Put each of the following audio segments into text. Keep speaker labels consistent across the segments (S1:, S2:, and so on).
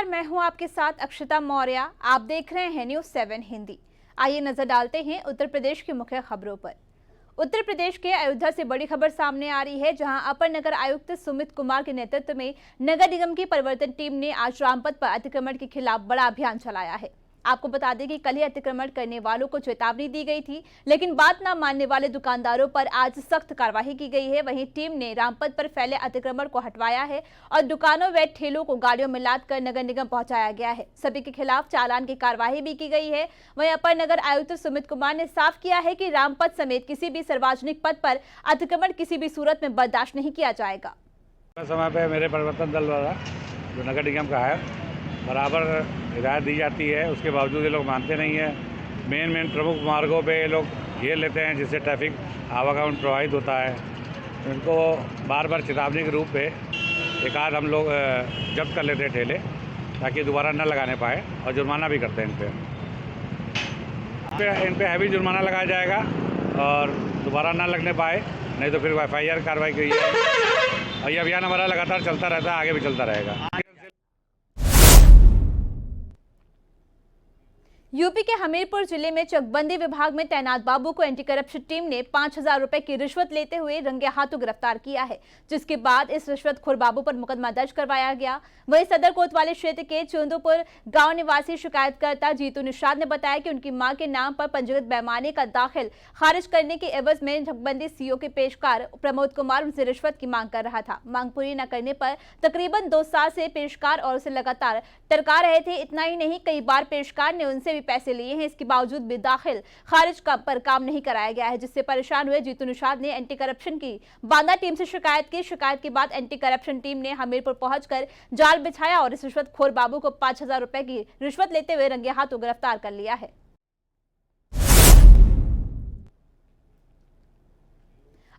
S1: नमस्कार, मैं हूं आपके साथ अक्षता मौर्य। आप देख रहे हैं न्यूज़ 7 हिंदी। आइए नजर डालते हैं उत्तर प्रदेश की मुख्य खबरों पर। उत्तर प्रदेश के अयोध्या से बड़ी खबर सामने आ रही है, जहां अपर नगर आयुक्त सुमित कुमार के नेतृत्व में नगर निगम की परिवर्तन टीम ने आज रामपथ पर अतिक्रमण के खिलाफ बड़ा अभियान चलाया है। आपको बता दें कि कल ही अतिक्रमण करने वालों को चेतावनी दी गई थी, लेकिन बात न मानने वाले दुकानदारों पर आज सख्त कार्रवाई की गई है। वहीं टीम ने रामपथ पर फैले अतिक्रमण को हटवाया है और दुकानों व ठेलों को गाड़ियों में लाद कर नगर निगम पहुंचाया गया है। सभी के खिलाफ चालान की कार्रवाई भी की गई है। वहीं अपर नगर आयुक्त सुमित कुमार ने साफ किया है कि रामपथ समेत किसी भी सार्वजनिक पथ पर अतिक्रमण किसी भी सूरत में बर्दाश्त नहीं किया जाएगा।
S2: समय पे मेरे परिवर्तन दल द्वारा जो नगर निगम का है बराबर हिदायत दी जाती है, उसके बावजूद ये लोग मानते नहीं है। मेन प्रमुख मार्गों पे ये लोग घेर लेते हैं, जिससे ट्रैफिक आवागमन प्रभावित होता है। इनको बार बार चेतावनी के रूप पे एक आध हम लोग जब्त कर लेते हैं ठेले, ताकि दोबारा न लगाने पाए, और जुर्माना भी करते हैं इन पे हैवी जुर्माना लगाया जाएगा और दोबारा ना लगने पाए, नहीं तो फिर FIR कार्रवाई की जाएगी। और ये अभियान हमारा लगातार चलता रहता है, आगे भी चलता रहेगा।
S1: यूपी के हमीरपुर जिले में चकबंदी विभाग में तैनात बाबू को एंटी करप्शन टीम ने 5,000 रुपए की रिश्वत लेते हुए रंगे हाथों गिरफ्तार किया है, जिसके बाद इस रिश्वतखोर बाबू पर मुकदमा दर्ज करवाया गया। वहीं सदर कोतवाली क्षेत्र के चुंदुपुर गांव निवासी शिकायतकर्ता जीतू निषाद ने बताया कि उनकी मां के नाम पर पंजीकृत बेईमानी का दाखिल खारिज करने के एवज में चकबंदी CO के पेशकार प्रमोद कुमार उनसे रिश्वत की मांग कर रहा था। मांग पूरी न करने पर तकरीबन 2 साल से पेशकार और उसे लगातार टरका रहे थे। इतना ही नहीं, कई बार पेशकार ने उनसे पैसे लिए हैं, इसके बावजूद भी दाखिल खारिज पर काम नहीं कराया गया है, जिससे परेशान हुए जीतू निषाद ने एंटी करप्शन की बांदा टीम से शिकायत की। शिकायत के बाद एंटी करप्शन टीम ने हमीरपुर पहुंचकर जाल बिछाया और इस रिश्वतखोर बाबू को 5,000 रुपए की रिश्वत लेते हुए रंगे हाथों गिरफ्तार कर लिया है।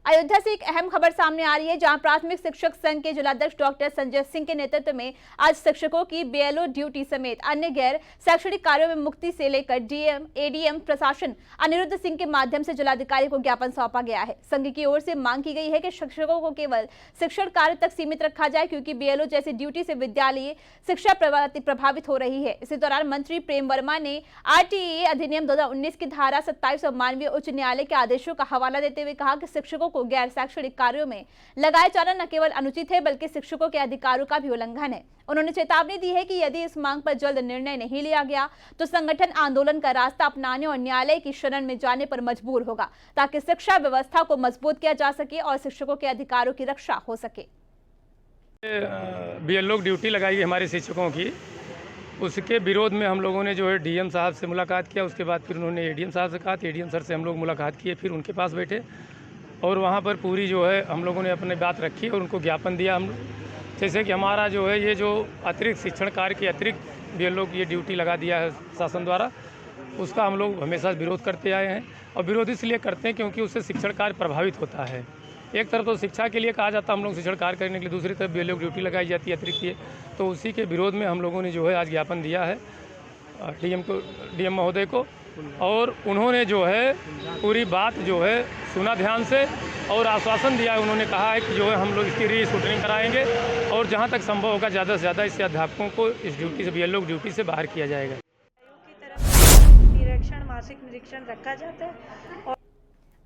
S1: अयोध्या से एक अहम खबर सामने आ रही है, जहां प्राथमिक शिक्षक संघ के जिलाध्यक्ष डॉक्टर संजय सिंह के नेतृत्व में आज शिक्षकों की BLO ड्यूटी समेत अन्य गैर शैक्षणिक कार्यों में मुक्ति से लेकर DM, ADM प्रशासन अनिरुद्ध सिंह के माध्यम से जिलाधिकारी को ज्ञापन सौंपा गया है। संघ की ओर से मांग की गई है कि शिक्षकों को केवल शिक्षण कार्य तक सीमित रखा जाए, क्योंकि BLO जैसी ड्यूटी से विद्यालय शिक्षा प्रभावित हो रही है। इसी दौरान मंत्री प्रेम वर्मा ने RTE अधिनियम 2019 की धारा 27 और माननीय उच्च न्यायालय के आदेशों का हवाला देते हुए कहा कि शिक्षकों को गैर शैक्षणिक कार्यों में लगाए जाना न केवल अनुचित है, बल्कि शिक्षकों के अधिकारों का भी उल्लंघन है। उन्होंने चेतावनी दी है कि यदि इस मांग पर जल्द निर्णय नहीं लिया गया तो संगठन आंदोलन का रास्ता अपनाने और न्यायालय की शरण में जाने पर मजबूर होगा, ताकि शिक्षा व्यवस्था को मजबूत किया जा सके और शिक्षकों के अधिकारों की रक्षा हो सके।
S3: BLO ड्यूटी लगाई हमारे शिक्षकों की, उसके विरोध में हम लोगों ने जो है DM साहब से मुलाकात किया। उसके बाद फिर उन्होंने ADM साहब से कहा, ADM सर से हम लोग मुलाकात किए, फिर उनके पास बैठे और वहाँ पर पूरी जो है हम लोगों ने अपनी बात रखी और उनको ज्ञापन दिया। हम जैसे कि हमारा जो है ये जो अतिरिक्त शिक्षण कार्य की अतिरिक्त BLO की ये ड्यूटी लगा दिया है शासन द्वारा, उसका हम लोग हमेशा विरोध करते आए हैं। और विरोध इसलिए करते हैं क्योंकि उससे शिक्षण कार्य प्रभावित होता है। एक तरफ तो शिक्षा के लिए कहा जाता है हम लोग शिक्षण कार्य करने के लिए, दूसरी तरफ BLO ड्यूटी लगाई जाती है अतिरिक्त ये, तो उसी के विरोध में हम लोगों ने जो है आज ज्ञापन दिया है DM महोदय को। और उन्होंने जो है पूरी बात जो है सुना ध्यान से और आश्वासन दिया है। उन्होंने कहा है कि जो है हम लोग इसकी रीस्क्रूटनिंग कराएंगे और जहां तक संभव होगा ज़्यादा से ज़्यादा इससे अध्यापकों को इस ड्यूटी से BLO ड्यूटी से बाहर किया जाएगा।
S4: की तरफ निरीक्षण मासिक निरीक्षण रखा जाता है। और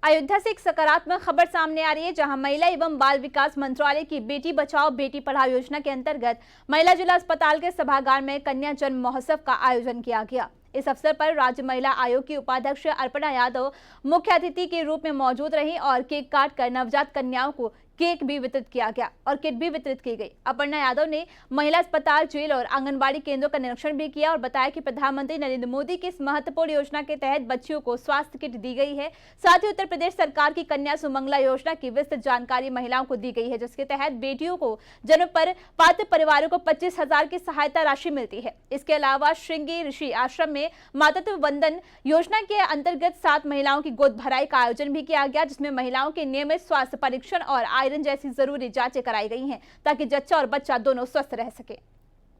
S1: अयोध्या से एक सकारात्मक खबर सामने आ रही है, जहां महिला एवं बाल विकास मंत्रालय की बेटी बचाओ बेटी पढ़ाओ योजना के अंतर्गत महिला जिला अस्पताल के सभागार में कन्या जन्म महोत्सव का आयोजन किया गया। इस अवसर पर राज्य महिला आयोग की उपाध्यक्ष अर्पणा यादव मुख्य अतिथि के रूप में मौजूद रही और केक काटकर नवजात कन्याओं को केक भी वितरित किया गया और किट भी वितरित की गई। अपर्णा यादव ने महिला अस्पताल, जेल और आंगनबाड़ी केंद्रों का निरीक्षण भी किया और बताया कि प्रधानमंत्री नरेंद्र मोदी की इस महत्वपूर्ण योजना के तहत बच्चियों को स्वास्थ्य किट दी गई है। साथ ही उत्तर प्रदेश सरकार की कन्या सुमंगला योजना की विस्तृत जानकारी महिलाओं को दी गई है, जिसके तहत बेटियों को जन्म पर पात्र परिवारों को 25,000 की सहायता राशि मिलती है। इसके अलावा श्रृंगी ऋषि आश्रम में मातृत्व वंदन योजना के अंतर्गत 7 महिलाओं की गोद भराई का आयोजन भी किया गया, जिसमें महिलाओं के नियमित स्वास्थ्य परीक्षण और आयरन जैसी जरूरी जांचें कराई गई हैं, ताकि जच्चा और बच्चा दोनों स्वस्थ रह सके।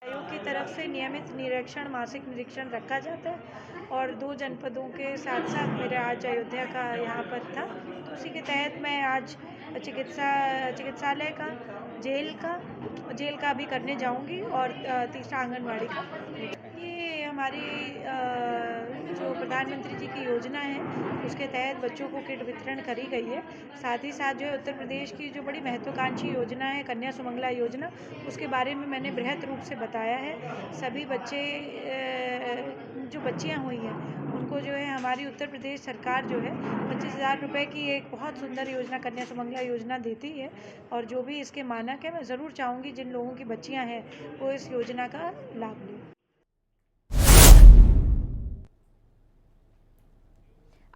S4: आयोग की तरफ से नियमित निरीक्षण मासिक निरीक्षण रखा जाता है और 2 जनपदों के साथ साथ मेरा आज अयोध्या का यहाँ पर था, तो उसी के तहत मैं आज चिकित्सालय का, जेल का भी करने जाऊंगी और तीसरा आंगनवाड़ी का। ये हमारी जो प्रधानमंत्री जी की योजना है उसके तहत बच्चों को किट वितरण करी गई है। साथ ही साथ जो है उत्तर प्रदेश की जो बड़ी महत्वाकांक्षी योजना है कन्या सुमंगला योजना, उसके बारे में मैंने बृहद रूप से बताया है। सभी बच्चे जो बच्चियां हुई हैं उनको जो है हमारी उत्तर प्रदेश सरकार जो है 25,000 रुपये की एक बहुत सुंदर योजना कन्या सुमंगला योजना देती है। और जो भी इसके मानक है मैं ज़रूर चाहूँगी जिन लोगों की बच्चियां हैं वो इस योजना का लाभ लें।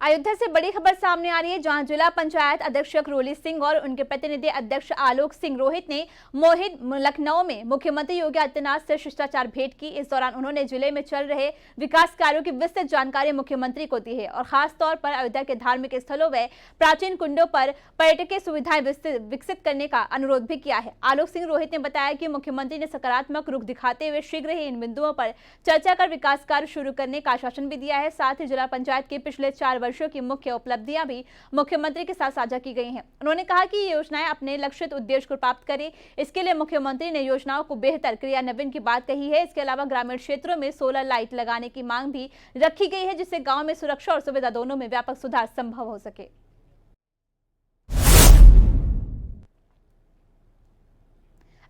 S1: अयोध्या से बड़ी खबर सामने आ रही है, जहां जिला पंचायत अध्यक्ष रोली सिंह और उनके प्रतिनिधि अध्यक्ष आलोक सिंह रोहित ने मोहित लखनऊ में मुख्यमंत्री योगी आदित्यनाथ से शिष्टाचार भेंट की। इस दौरान उन्होंने जिले में चल रहे विकास कार्यों की विस्तृत जानकारी मुख्यमंत्री को दी है और खास तौर पर अयोध्या के धार्मिक स्थलों व प्राचीन कुंडों पर पर्यटकीय सुविधाएं विकसित करने का अनुरोध भी किया है। आलोक सिंह रोहित ने बताया कि मुख्यमंत्री ने सकारात्मक रुख दिखाते हुए शीघ्र ही इन बिंदुओं पर चर्चा कर विकास कार्य शुरू करने का आश्वासन भी दिया है। साथ ही जिला पंचायत के पिछले 4 वर्षों की मुख्य उपलब्धियां भी मुख्यमंत्री के साथ साझा की गई हैं। उन्होंने कहा कि ये योजनाएं अपने लक्षित उद्देश्य को प्राप्त करें, इसके लिए मुख्यमंत्री ने योजनाओं को बेहतर क्रियान्वयन की बात कही है। इसके अलावा ग्रामीण क्षेत्रों में सोलर लाइट लगाने की मांग भी रखी गई है, जिससे गांव में सुरक्षा और सुविधा दोनों में व्यापक सुधार संभव हो सके।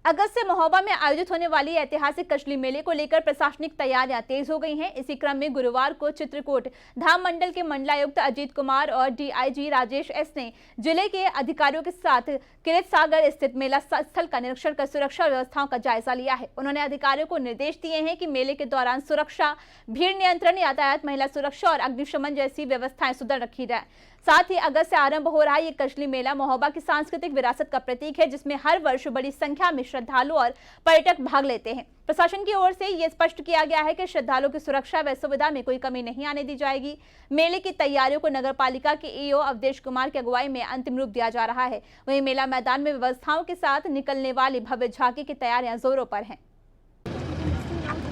S1: अगस्त से महोबा में आयोजित होने वाली ऐतिहासिक कजली मेले को लेकर प्रशासनिक तैयारियां तेज हो गई हैं। इसी क्रम में गुरुवार को चित्रकूट धाम मंडल के मंडलायुक्त अजीत कुमार और डीआईजी राजेश एस ने जिले के अधिकारियों के साथ किरत सागर स्थित मेला स्थल का निरीक्षण कर सुरक्षा व्यवस्थाओं का जायजा लिया है। उन्होंने अधिकारियों को निर्देश दिए हैं कि मेले के दौरान सुरक्षा, भीड़ नियंत्रण, यातायात, महिला सुरक्षा और अग्निशमन जैसी व्यवस्थाएं सुदृढ़ रखी जाए। साथ ही अगस्त से आरंभ हो रहा ये कजली मेला महोबा की सांस्कृतिक विरासत का प्रतीक है, जिसमें हर वर्ष बड़ी संख्या में श्रद्धालु और पर्यटक भाग लेते हैं। प्रशासन की ओर से यह स्पष्ट किया गया है कि श्रद्धालुओं की सुरक्षा व सुविधा में कोई कमी नहीं आने दी जाएगी। मेले की तैयारियों को नगर पालिका के ईओ अवधेश कुमार की अगुवाई में अंतिम रूप दिया जा रहा है। वहीं मेला मैदान में व्यवस्थाओं के साथ निकलने वाली भव्य झांकी की तैयारियां जोरों पर हैं।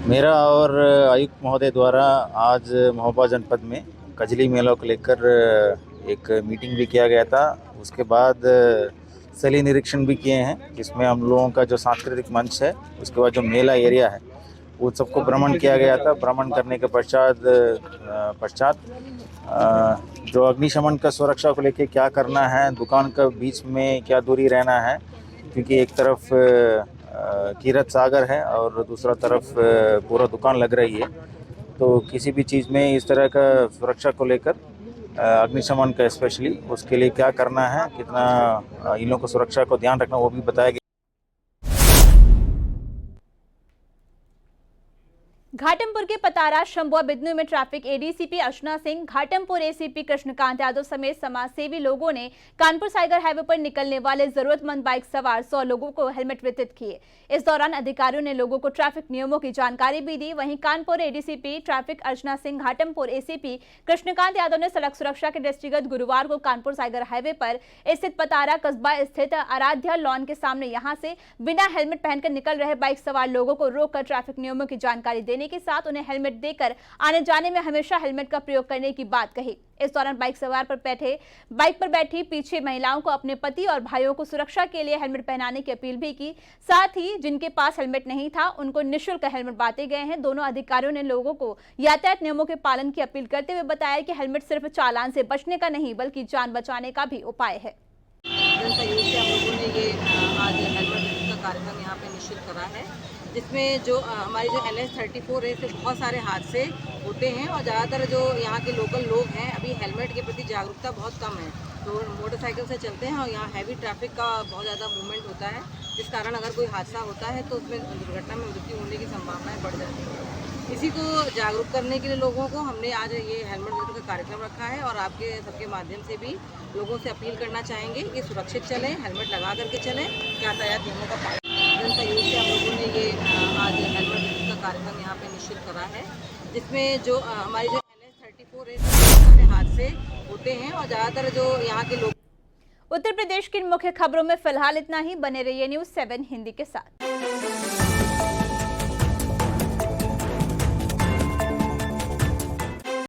S5: मेरा और आयुक्त महोदय द्वारा आज महोबा जनपद में कजली मेलों को लेकर एक मीटिंग भी किया गया था। उसके बाद स्थलीय निरीक्षण भी किए हैं, जिसमें हम लोगों का जो सांस्कृतिक मंच है, उसके बाद जो मेला एरिया है वो सबको भ्रमण किया गया था। भ्रमण करने के पश्चात जो अग्निशमन का सुरक्षा को लेके क्या करना है, दुकान के बीच में क्या दूरी रहना है, क्योंकि एक तरफ किरत सागर है और दूसरा तरफ पूरा दुकान लग रही है, तो किसी भी चीज़ में इस तरह का सुरक्षा को लेकर अग्निशमन का स्पेशली उसके लिए क्या करना है, कितना इन लोगों को सुरक्षा को ध्यान रखना, वो भी बताया गया।
S1: घाटमपुर के पतारा शंभुआ बिदनू में traffic ADCP Archana Singh, Ghatampur ACP Krishnakant Yadav समेत समाजसेवी लोगों ने कानपुर सागर हाईवे पर निकलने वाले जरूरतमंद बाइक सवार 100 लोगों को हेलमेट वितरित किए। इस दौरान अधिकारियों ने लोगों को ट्रैफिक नियमों की जानकारी भी दी। वहीं Kanpur ADCP traffic Archana Singh, Ghatampur ACP Krishnakant Yadav ने सड़क सुरक्षा के दृष्टिगत गुरुवार को कानपुर सागर हाईवे पर स्थित पतारा कस्बा स्थित आराध्या लॉन के सामने यहां से बिना हेलमेट पहनकर निकल रहे बाइक सवार लोगों को रोककर ट्रैफिक नियमों की जानकारी देने के साथ उन्हें हेलमेट देकर आने जाने में हमेशा हेलमेट का प्रयोग करने की बात कही। इस दौरान बाइक पर बैठी पीछे महिलाओं को अपने पति और भाइयों को सुरक्षा के लिए हेलमेट पहनाने की अपील भी की। साथ ही जिनके पास हेलमेट नहीं था उनको निःशुल्क हेलमेट बांटे गए हैं। दोनों अधिकारियों ने लोगों को यातायात नियमों के पालन की अपील करते हुए बताया कि हेलमेट सिर्फ चालान से बचने का नहीं बल्कि जान बचाने का भी उपाय है।
S6: जनसहयोग से हम लोगों ने ये आज हेलमेट का कार्यक्रम यहाँ पे निश्चित करा है, जिसमें जो हमारी जो NH-34 है, इससे बहुत सारे हादसे होते हैं और ज़्यादातर जो यहाँ के लोकल लोग हैं अभी हेलमेट के प्रति जागरूकता बहुत कम है, तो मोटरसाइकिल से चलते हैं और यहाँ हैवी ट्रैफिक का बहुत ज़्यादा मूवमेंट होता है, जिस कारण अगर कोई हादसा होता है तो उसमें दुर्घटना में मृत्यु होने की संभावनाएँ बढ़ जाती हैं। इसी को जागरूक करने के लिए लोगों को हमने आज ये हेलमेट वितरण का कार्यक्रम रखा है और आपके सबके माध्यम से भी लोगों से अपील करना चाहेंगे कि सुरक्षित चलें, हेलमेट लगा करके चलें, यातायात नियमों का पालन। जनसहयोग से हम लोगों ने ये आज हेलमेट वितरण का कार्यक्रम यहाँ पे निश्चित करा है, जिसमें जो हमारी जो NH-34 है, बहुत सारे हादसे होते हैं और ज़्यादातर जो यहाँ के लोग।
S1: उत्तर प्रदेश की मुख्य खबरों में फिलहाल इतना ही। बने रहिए News 7 हिंदी के साथ।